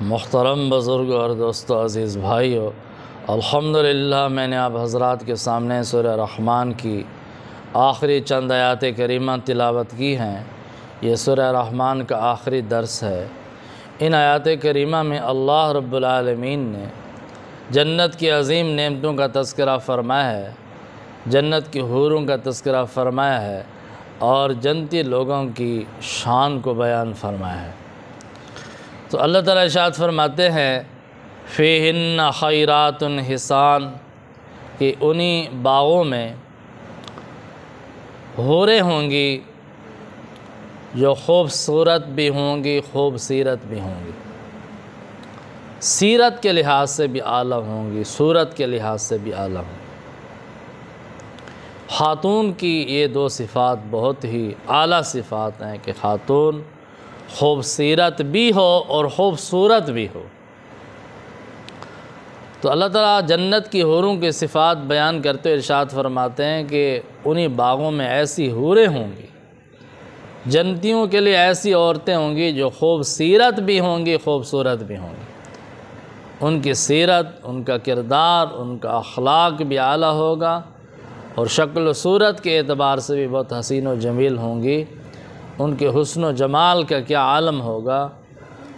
محترم بزرگ اور دوستو عزیز بھائیو، الحمدللہ میں نے آپ حضرات کے سامنے سورہ رحمان کی آخری چند آیات کریمہ تلاوت کی ہیں۔ یہ سورہ رحمان کا آخری درس ہے۔ ان آیات کریمہ میں اللہ رب العالمین نے جنت کی عظیم نعمتوں کا تذکرہ فرمایا ہے، جنت کی حوروں کا تذکرہ فرمایا ہے اور جنتی لوگوں کی شان کو بیان فرمایا ہے۔ تو اللہ تعالیٰ ارشاد فرماتے ہیں فیہن خیرات حسان، کہ انہی باغوں میں حوریں ہوں گی جو خوبصورت بھی ہوں گی، خوبصیرت بھی ہوں گی، سیرت کے لحاظ سے بھی اعلیٰ ہوں گی، صورت کے لحاظ سے بھی اعلیٰ ہوں گی۔ خاتون کی یہ دو صفات بہت ہی اعلیٰ صفات ہیں کہ خاتون خوبصیرت بھی ہو اور خوبصورت بھی ہو۔ تو اللہ تعالیٰ جنت کی حوروں کی صفات بیان کرتے ارشاد فرماتے ہیں کہ انہی باغوں میں ایسی حوریں ہوں گی، جنتیوں کے لیے ایسی عورتیں ہوں گی جو خوبصیرت بھی ہوں گی، خوبصورت بھی ہوں گی۔ ان کی سیرت، ان کا کردار، ان کا اخلاق بھی اعلیٰ ہوگا اور شکل و صورت کے اعتبار سے بھی بہت حسین و جمیل ہوں گی۔ ان کے حسن و جمال کا کیا عالم ہوگا۔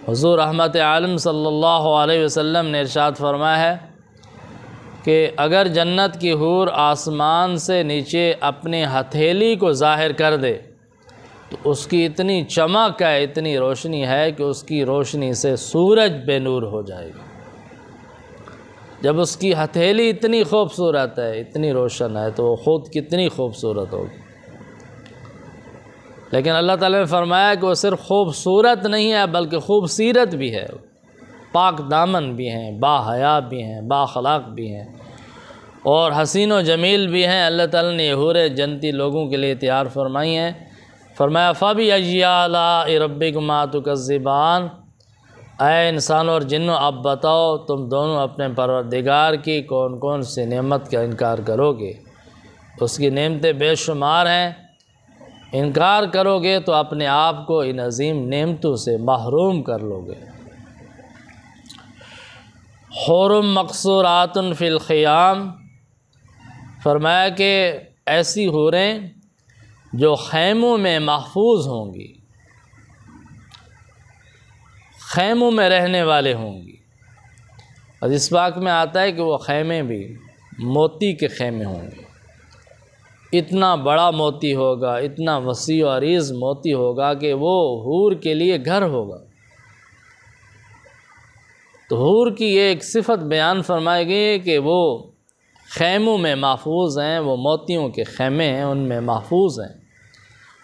حضور رحمت عالم صلی اللہ علیہ وسلم نے ارشاد فرمایا ہے کہ اگر جنت کی حور آسمان سے نیچے اپنی ہتھیلی کو ظاہر کر دے تو اس کی اتنی چمک ہے، اتنی روشنی ہے کہ اس کی روشنی سے سورج بے نور ہو جائے گا۔ جب اس کی ہتھیلی اتنی خوبصورت ہے، اتنی روشن ہے، تو وہ خود کتنی خوبصورت ہوگی۔ لیکن اللہ تعالیٰ نے فرمایا کہ وہ صرف خوبصورت نہیں ہے بلکہ خوبصیرت بھی ہے، پاک دامن بھی ہیں، با حیا بھی ہیں، با اخلاق بھی ہیں اور حسین و جمیل بھی ہیں۔ اللہ تعالیٰ نے یہ حوریں جنتی لوگوں کے لیے تیار فرمائی ہیں۔ فرمایا فَبِأَيِّ آلَاءِ رَبِّكُمَا تُكَذِّبَانِ، اے انسانوں اور جنوں اب بتاؤ تم دونوں اپنے پروردگار کی کون کون سی نعمت کا انکار کرو گے۔ اس کی نعمتیں بے شمار ہیں، انکار کرو گے تو اپنے آپ کو ان عظیم نعمتوں سے محروم کر لو گے۔ حور مقصورات فی الخیام، فرمایا کہ ایسی حوریں جو خیموں میں محفوظ ہوں گی، خیموں میں رہنے والے ہوں گی۔ اور اس بات میں آتا ہے کہ وہ خیمے بھی موتی کے خیمے ہوں گے، اتنا بڑا موتی ہوگا، اتنا وسیع و عریض موتی ہوگا کہ وہ حور کے لیے گھر ہوگا۔ تو حور کی یہ ایک صفت بیان فرمائی گئی ہے کہ وہ خیموں میں محفوظ ہیں، وہ موتیوں کے خیمے ہیں، ان میں محفوظ ہیں،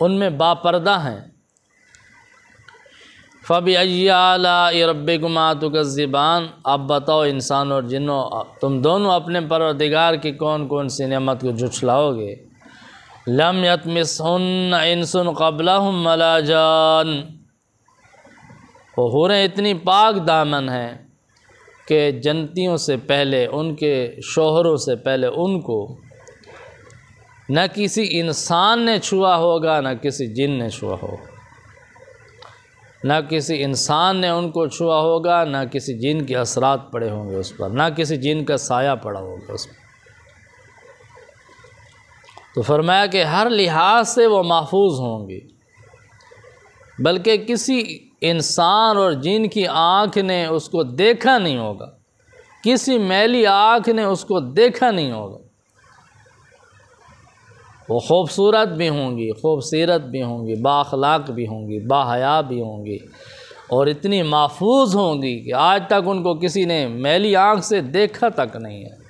ان میں باپردہ ہیں۔ فَبِأَيِّ آلَاءِ رَبِّكُمَا تُكَذِّبَانِ، اب بتاؤ انسانوں اور جنوں تم دونوں اپنے پروردگار کی کون کون سی نعمت کو جھٹلاؤ گے۔ لَمْ يَطْمِثْهُنَّ إِنسٌ قَبْلَهُمْ وَلَا جَانٌ، وہ حوریں اتنی پاک دامن ہیں کہ جنتیوں سے پہلے، ان کے شوہروں سے پہلے ان کو نہ کسی انسان نے چھوا ہوگا، نہ کسی جن نے چھوا ہوگا، نہ کسی انسان نے ان کو چھوا ہوگا، نہ کسی جن کے اثرات پڑے ہوں گے اس پر، نہ کسی جن کا سایہ پڑا ہوگا اس پر۔ تو فرمایا کہ ہر لحاظ سے وہ محفوظ ہوں گی، بلکہ کسی انسان اور جن کی آنکھ نے اس کو دیکھا نہیں ہوگا، کسی میلی آنکھ نے اس کو دیکھا نہیں ہوگا۔ وہ خوبصورت بھی ہوں گی، خوبصیرت بھی ہوں گی، با اخلاق بھی ہوں گی، با حیا بھی ہوں گی اور اتنی محفوظ ہوں گی کہ آج تک ان کو کسی نے میلی آنکھ سے دیکھا تک نہیں ہے۔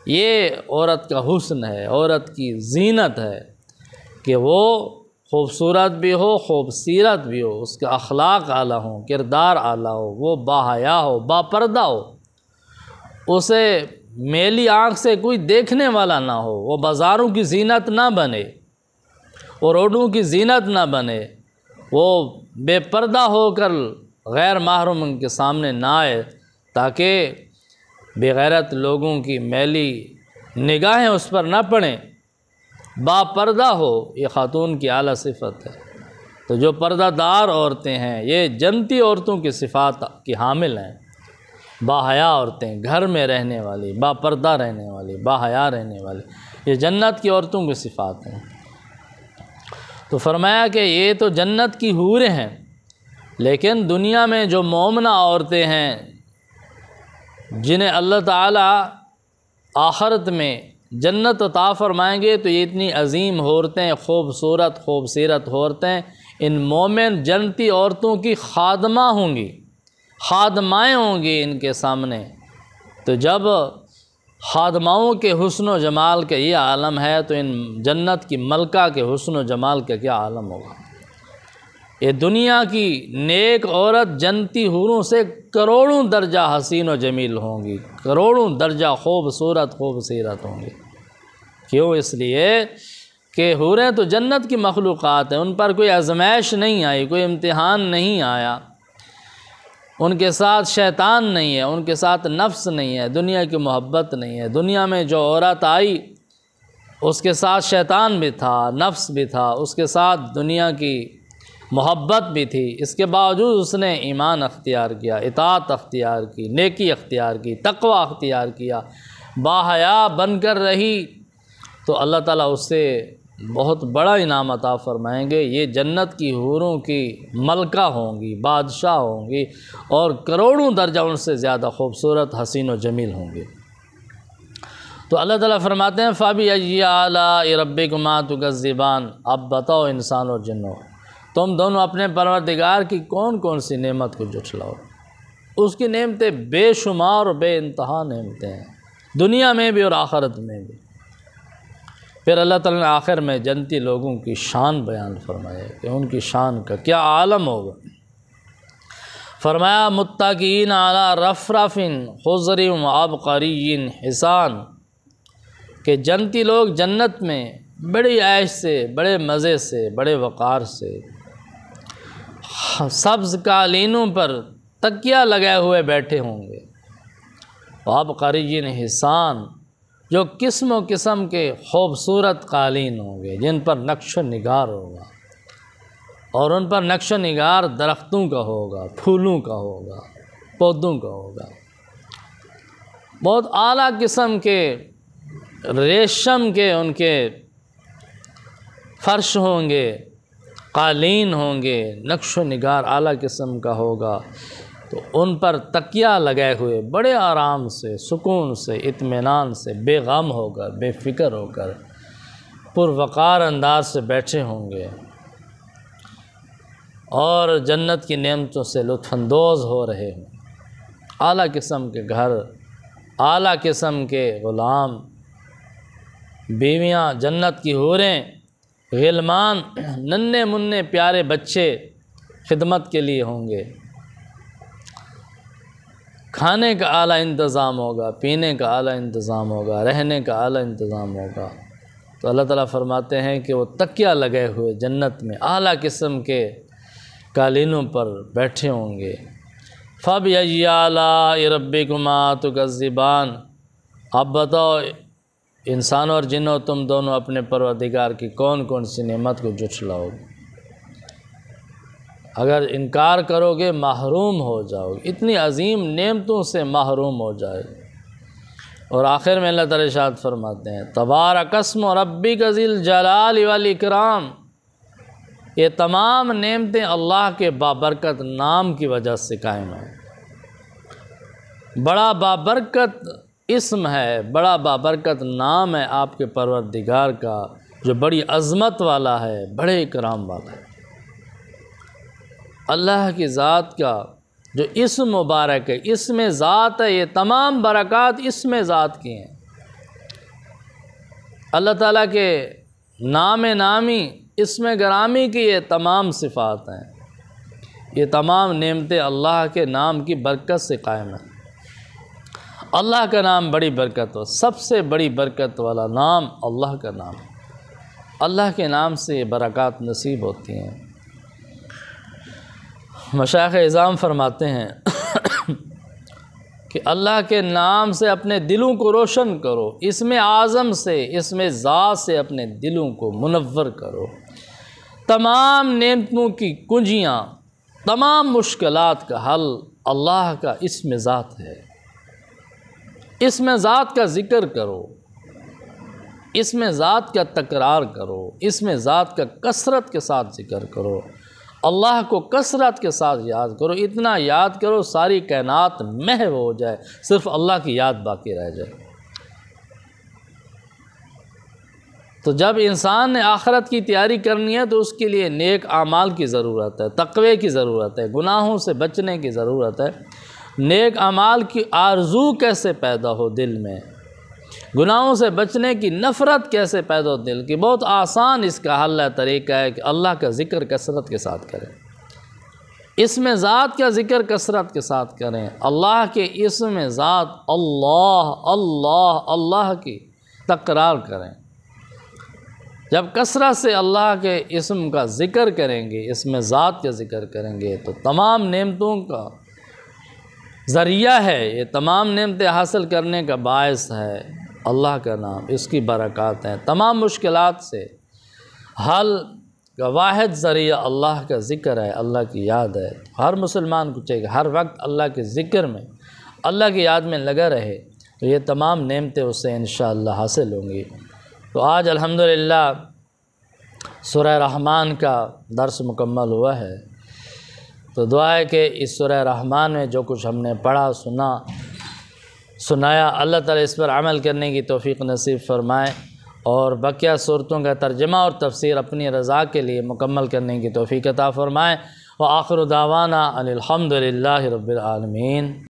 یہ عورت کا حسن ہے، عورت کی زینت ہے کہ وہ خوبصورت بھی ہو، خوبصیرت بھی ہو، اس کے اخلاق اعلیٰ ہوں، کردار اعلیٰ ہو، وہ با حیا ہو، با پردہ ہو، اسے میلی آنکھ سے کوئی دیکھنے والا نہ ہو، وہ بازاروں کی زینت نہ بنے، وہ روڈوں کی زینت نہ بنے، وہ بے پردہ ہو کر غیر محرم ان کے سامنے نہ آئے تاکہ بے غیرت لوگوں کی میلی نگاہیں اس پر نہ پڑیں، با پردہ ہو۔ یہ خاتون کی اعلیٰ صفت ہے۔ تو جو پردہ دار عورتیں ہیں یہ جنتی عورتوں کی صفات کی حامل ہیں۔ باحیا عورتیں، گھر میں رہنے والی، با پردہ رہنے والی، باحیا رہنے والی، یہ جنت کی عورتوں کی صفات ہیں۔ تو فرمایا کہ یہ تو جنت کی حوریں ہیں، لیکن دنیا میں جو مومنہ عورتیں ہیں جنہیں اللہ تعالیٰ آخرت میں جنت عطا فرمائیں گے، تو یہ اتنی عظیم عورتیں، خوبصورت عورتیں ان مومن جنتی عورتوں کی خادمہ ہوں گی، خادمائیں ہوں گی ان کے سامنے۔ تو جب خادماؤں کے حسن و جمال کا یہ عالم ہے تو ان جنت کی ملکہ کے حسن و جمال کا کیا عالم ہوگا۔ یہ دنیا کی نیک عورت جنتی حوروں سے کروڑوں درجہ حسین و جمیل ہوں گی، کروڑوں درجہ خوبصورت ہوں گی۔ کیوں؟ اس لیے کہ حوریں تو جنت کی مخلوقات ہیں، ان پر کوئی آزمائش نہیں آئی، کوئی امتحان نہیں آیا، ان کے ساتھ شیطان نہیں ہے، ان کے ساتھ نفس نہیں ہے، دنیا کی محبت نہیں ہے۔ دنیا میں جو عورت آئی اس کے ساتھ شیطان بھی تھا، نفس بھی تھا، اس کے ساتھ دنیا کی محبت بھی تھی، اس کے باوجود اس نے ایمان اختیار کیا، اطاعت اختیار کی، نیکی اختیار کی، تقوی اختیار کیا، باحیا بن کر رہی، تو اللہ تعالیٰ اس سے بہت بڑا انعام عطا فرمائیں گے۔ یہ جنت کی حوروں کی ملکہ ہوں گی، بادشاہ ہوں گی، اور کروڑوں درجہ ان سے زیادہ خوبصورت، حسین و جمیل ہوں گے۔ تو اللہ تعالیٰ فرماتے ہیں فَبِأَيِّ آلَاءِ رَبِّكُمَا تُكَذِّبَانِ، اب بتاؤ انسان اور جنوں، تم دونوں اپنے پروردگار کی کون کون سی نعمت کو جھٹلاؤ۔ اس کی نعمتیں بے شمار اور بے انتہا نعمتیں ہیں، دنیا میں بھی اور آخرت میں بھی۔ پھر اللہ تعالیٰ نے آخر میں جنتی لوگوں کی شان بیان فرمایا کہ ان کی شان کا کیا عالم ہوگا۔ فرمایا متکئین علی رفرف خضر وعبقری حسان، کہ جنتی لوگ جنت میں بڑی عیش سے، بڑے مزے سے، بڑے وقار سے سبز قالینوں پر تکیہ لگائے ہوئے بیٹھے ہوں گے۔ وعبقری حسان، جو قسم و قسم کے خوبصورت قالین ہوں گے جن پر نقش و نگار ہوگا، اور ان پر نقش و نگار درختوں کا ہوگا، پھولوں کا ہوگا، پودوں کا ہوگا۔ بہت اعلیٰ قسم کے ریشم کے ان کے فرش ہوں گے، قالین ہوں گے، نقش و نگار اعلیٰ قسم کا ہوگا، تو ان پر تکیہ لگائے ہوئے بڑے آرام سے، سکون سے، اطمینان سے، بے غم ہو کر، بے فکر ہو کر، پروقار انداز سے بیٹھے ہوں گے، اور جنت کی نعمتوں سے لطف اندوز ہو رہے ہوں۔ اعلیٰ قسم کے گھر، اعلیٰ قسم کے غلام، بیویاں، جنت کی حوریں، غلمان، ننھے منھے پیارے بچے خدمت کے لیے ہوں گے۔ کھانے کا اعلیٰ انتظام ہوگا، پینے کا اعلیٰ انتظام ہوگا، رہنے کا اعلیٰ انتظام ہوگا۔ تو اللہ تعالیٰ فرماتے ہیں کہ وہ تکیہ لگے ہوئے جنت میں اعلیٰ قسم کے قالینوں پر بیٹھے ہوں گے۔ فَبِأَيِّ آلَاءِ رَبِّكُمَا تُكَذِّبَانِ، اب بتاؤ انسانوں اور جنوں، تم دونوں اپنے پروردگار کی کون کون سی نعمت کو جھٹلاؤ گے۔ اگر انکار کرو گے محروم ہو جاؤ گے، اتنی عظیم نعمتوں سے محروم ہو جائے۔ اور آخر میں اللہ تعالیٰ ارشاد فرماتے ہیں تبارک اسم ربک ذی الجلال والاکرام، یہ تمام نعمتیں اللہ کے بابرکت نام کی وجہ سے قائم ہیں۔ بڑا بابرکت اسم ہے، بڑا بابرکت نام ہے آپ کے پروردگار کا، جو بڑی عظمت والا ہے، بڑے اکرام والا ہے۔ اللہ کی ذات کا جو اسم مبارک ہے، اسم ذات ہے، یہ تمام برکات اسم ذات کی ہیں۔ اللہ تعالیٰ کے نام نامی، اسم گرامی کی یہ تمام صفات ہیں، یہ تمام نعمتیں اللہ کے نام کی برکت سے قائم ہیں۔ اللہ کا نام بڑی برکت ہو، سب سے بڑی برکت والا نام اللہ کا نام ہے۔ اللہ کے نام سے یہ برکات نصیب ہوتی ہیں۔ مشائخ اعظام فرماتے ہیں کہ اللہ کے نام سے اپنے دلوں کو روشن کرو، اسم اعظم سے، اسم ذات سے اپنے دلوں کو منور کرو، تمام نعمتوں کی کنجیاں، تمام مشکلات کا حل اللہ کا اسم ذات ہے۔ اسم ذات کا ذکر کرو، اسم ذات کا تکرار کرو، اسم ذات کا کثرت کے ساتھ ذکر کرو، اللہ کو کثرت کے ساتھ یاد کرو، اتنا یاد کرو ساری کائنات محو ہو جائے، صرف اللہ کی یاد باقی رہ جائے۔ تو جب انسان نے آخرت کی تیاری کرنی ہے تو اس کے لیے نیک اعمال کی ضرورت ہے، تقوی کی ضرورت ہے، گناہوں سے بچنے کی ضرورت ہے۔ نیک اعمال کی آرزو کیسے پیدا ہو دل میں، گناہوں سے بچنے کی نفرت کیسے پیدا ہو دل کی، بہت آسان اس کا حل ہے، طریقہ ہے کہ اللہ کا ذکر کثرت کے ساتھ کریں، اسم ذات کا ذکر کثرت کے ساتھ کریں، اللہ کے اسم ذات اللہ اللہ اللہ کی تکرار کریں۔ جب کثرت سے اللہ کے اسم کا ذکر کریں گے، اسم ذات کا ذکر کریں گے تو تمام نعمتوں کا ذریعہ ہے، یہ تمام نعمتیں حاصل کرنے کا باعث ہے اللہ کا نام، اس کی برکات ہیں۔ تمام مشکلات سے حل کا واحد ذریعہ اللہ کا ذکر ہے، اللہ کی یاد ہے۔ ہر مسلمان کو چاہیے کہ ہر وقت اللہ کے ذکر میں، اللہ کی یاد میں لگا رہے، تو یہ تمام نعمتیں اس سے انشاءاللہ حاصل ہوں گی۔ تو آج الحمدللہ سورہ رحمان کا درس مکمل ہوا ہے، تو دعا ہے کہ اس سورہ رحمان میں جو کچھ ہم نے پڑھا سنایا، اللہ تعالیٰ اس پر عمل کرنے کی توفیق نصیب فرمائے، اور بقیہ صورتوں کا ترجمہ اور تفسیر اپنی رضا کے لیے مکمل کرنے کی توفیق عطا فرمائے۔ وآخر دعوانا ان الحمدللہ رب العالمین۔